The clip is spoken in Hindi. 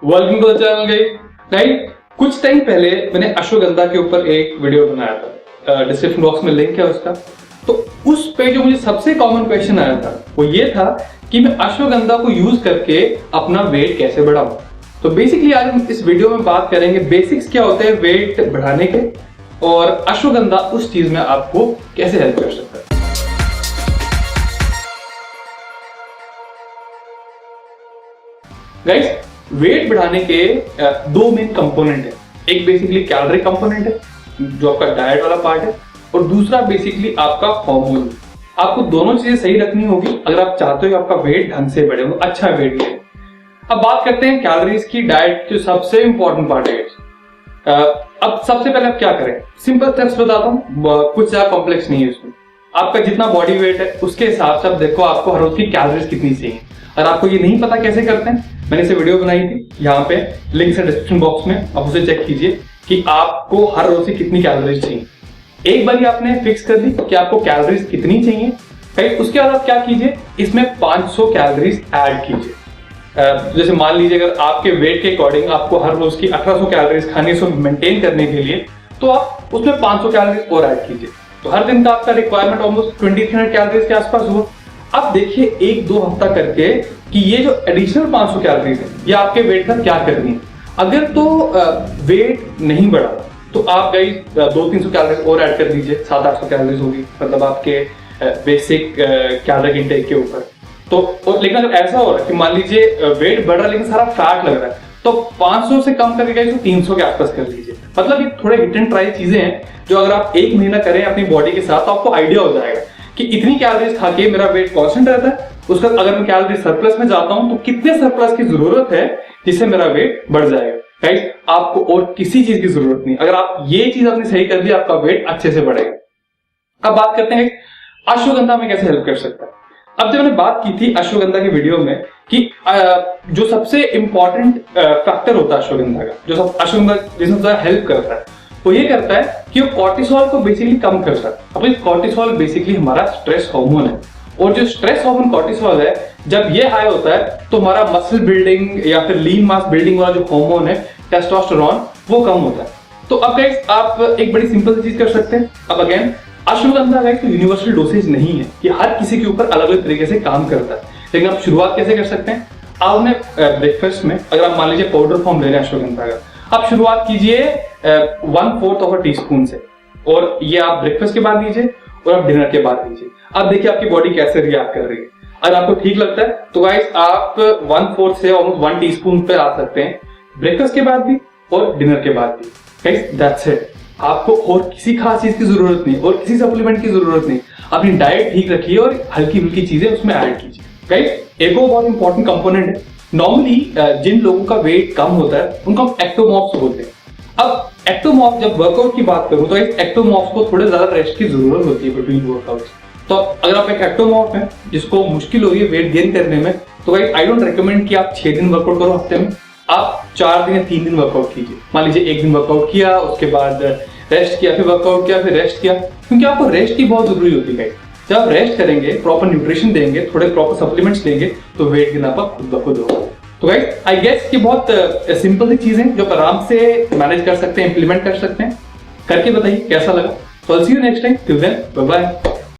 Welcome to the channel guys. कुछ टाइम पहले मैंने अश्वगंधा के ऊपर एक वीडियो बनाया था, डिस्क्रिप्शन बॉक्स में लिंक है उसका। तो उस पे जो मुझे सबसे कॉमन क्वेश्चन आया था वो ये था कि मैं अश्वगंधा को यूज करके अपना वेट कैसे बढ़ाऊं। तो बेसिकली आज हम इस वीडियो में बात करेंगे बेसिक्स क्या होते हैं वेट बढ़ाने के, और अश्वगंधा उस चीज में आपको कैसे हेल्प कर सकता है। गाइस, वेट बढ़ाने के दो मेन कंपोनेंट है। एक बेसिकली कैलोरी कंपोनेंट है जो आपका डाइट वाला पार्ट है, और दूसरा बेसिकली आपका हार्मोन। आपको दोनों चीजें सही रखनी होगी अगर आप चाहते हो कि आपका वेट ढंग से बढ़े, अच्छा वेट ले। अब बात करते हैं कैलोरीज की। डाइट जो सबसे इंपॉर्टेंट पार्ट है। अब सबसे पहले आप क्या करें, सिंपल स्टेप्स बताता हूँ, कुछ ज्यादा कॉम्प्लेक्स नहीं है इसमें। आपका जितना बॉडी वेट है उसके हिसाब से आप देखो आपको हर रोज की कैलोरीज कितनी चाहिए। अगर आपको ये नहीं पता कैसे करते हैं, मैंने इसे वीडियो बनाई थी, यहाँ पे लिंक है डिस्क्रिप्शन बॉक्स में, आप उसे चेक कीजिए कि आपको हर रोज की कितनी कैलोरीज चाहिए। एक बार आपने फिक्स कर दी कि आपको कैलोरीज कितनी चाहिए, फिर उसके बाद आप क्या कीजिए, इसमें 500 कैलोरीज ऐड कीजिए। जैसे मान लीजिए अगर आपके वेट के अकॉर्डिंग आपको हर रोज की 1800 कैलोरीज खानी है मेंटेन करने के लिए, तो आप उसमें 500 कैलोरीज और ऐड कीजिए। तो हर दिन का आपका रिक्वायरमेंट ऑलमोस्ट 2300 कैलोरीज के आसपास हुआ। अब देखिए 1-2 हफ्ता करके कि ये जो एडिशनल 500 कैलोरीज है ये आपके वेट पर क्या करनी है। अगर तो वेट नहीं बढ़ा तो आप गाइस 200-300 कैलोरीज और ऐड कर दीजिए, 700-800 कैलोरीज होगी, मतलब आपके बेसिक कैलोरी इनटेक के ऊपर। तो और लेकिन अगर ऐसा हो रहा है कि मान लीजिए वेट बढ़ रहा है लेकिन सारा फैट लग रहा है, तो 500 से कम करके गाइस 300 के आसपास कर लीजिए। मतलब ये थोड़े हिट एंड ट्राई चीजें हैं जो अगर आप 1 महीना करें अपनी बॉडी के साथ तो आपको आइडिया हो जाएगा कि इतनी कैलोरीज खा के मेरा वेट कांस्टेंट रहता है, उसका अगर मैं कैलोरी सरप्लस में जाता हूं तो कितने सरप्लस की जरूरत है जिससे मेरा वेट बढ़ जाएगा। गाइस, आपको और किसी चीज की जरूरत नहीं। अगर आप ये चीज अपनी सही कर दी आपका वेट अच्छे से बढ़ेगा। अब बात करते हैं अश्वगंधा में कैसे हेल्प कर सकता है। अब जब मैंने बात की थी अश्वगंधा की वीडियो में कि जो सबसे इंपॉर्टेंट फैक्टर होता है अश्वगंधा का, जो अश्वगंधा जिसमें हेल्प करता है, वो ये करता है कि वो कॉर्टिसोल को बेसिकली कम करता है। अब इस कॉर्टिसोल बेसिकली हमारा स्ट्रेस हार्मोन है, और जो स्ट्रेस हार्मोन कॉर्टिसोल है जब ये हाई होता है तो हमारा मसल बिल्डिंग या फिर लीन मास बिल्डिंग वाला जो हार्मोन है टेस्टोस्टेरोन वो कम होता है। तो अब गाइस आप एक बड़ी सिंपल सी चीज कर सकते हैं। अब again ashwagandha guys universal dosage नहीं है कि हर किसी के ऊपर अलग अलग तरीके से काम करता है, लेकिन आप शुरुआत कैसे कर सकते हैं। आपने ब्रेकफास्ट में अगर आप मान लीजिए पाउडर फॉर्म ले रहे हैं अश्वगंधा का, आप शुरुआत कीजिए 1/4 टीस्पून से, और ये आप ब्रेकफास्ट के बाद लीजिए और आप डिनर के बाद लीजिए। अब देखिए आपकी बॉडी कैसे रिएक्ट कर रही है। अगर आपको ठीक लगता है तो गाइस आप 1/4 से ऑलमोस्ट 1 टीस्पून पे आ सकते हैं, ब्रेकफास्ट के बाद भी और डिनर के बाद भी। Guys that's it. आपको और किसी खास चीज की जरूरत नहीं और किसी सप्लीमेंट की जरूरत नहीं। अपनी डाइट ठीक रखिए और हल्की फुल्की चीजें उसमें ऐड कीजिए। गाइस, एक और बहुत इंपॉर्टेंट कंपोनेंट है। नॉर्मली जिन लोगों का वेट कम होता है उनको हम एक्टोमॉर्फ्स बोलते हैं। अब एक्टोमॉर्फ जब वर्कआउट की बात करूं तो इस एक्टोमॉर्फ को थोड़े ज्यादा रेस्ट की जरूरत होती है बिटवीन वर्कआउट्स। तो अगर आप एक एक्टोमॉर्फ हैं जिसको मुश्किल हो रही है वेट गेन करने में, तो गाइस आई डोंट रिकमेंड कि आप 6 दिन वर्कआउट करो हफ्ते में। आप 4 दिन या 3 दिन वर्कआउट कीजिए। मान लीजिए 1 दिन वर्कआउट किया, उसके बाद रेस्ट किया, फिर वर्कआउट किया, फिर रेस्ट किया, क्योंकि आपको रेस्ट की बहुत जरूरी होती है। जब आप रेस्ट करेंगे, प्रॉपर न्यूट्रिशन देंगे, थोड़े प्रॉपर सप्लीमेंट्स देंगे, तो वेट गेन आपका खुद ब खुद होगा। तो गाइस आई गेस कि बहुत सिंपल सी चीजें जो आराम से मैनेज कर सकते हैं, इंप्लीमेंट कर सकते हैं। करके बताइए कैसा लगा। तो I will see you next time. Till then bye bye.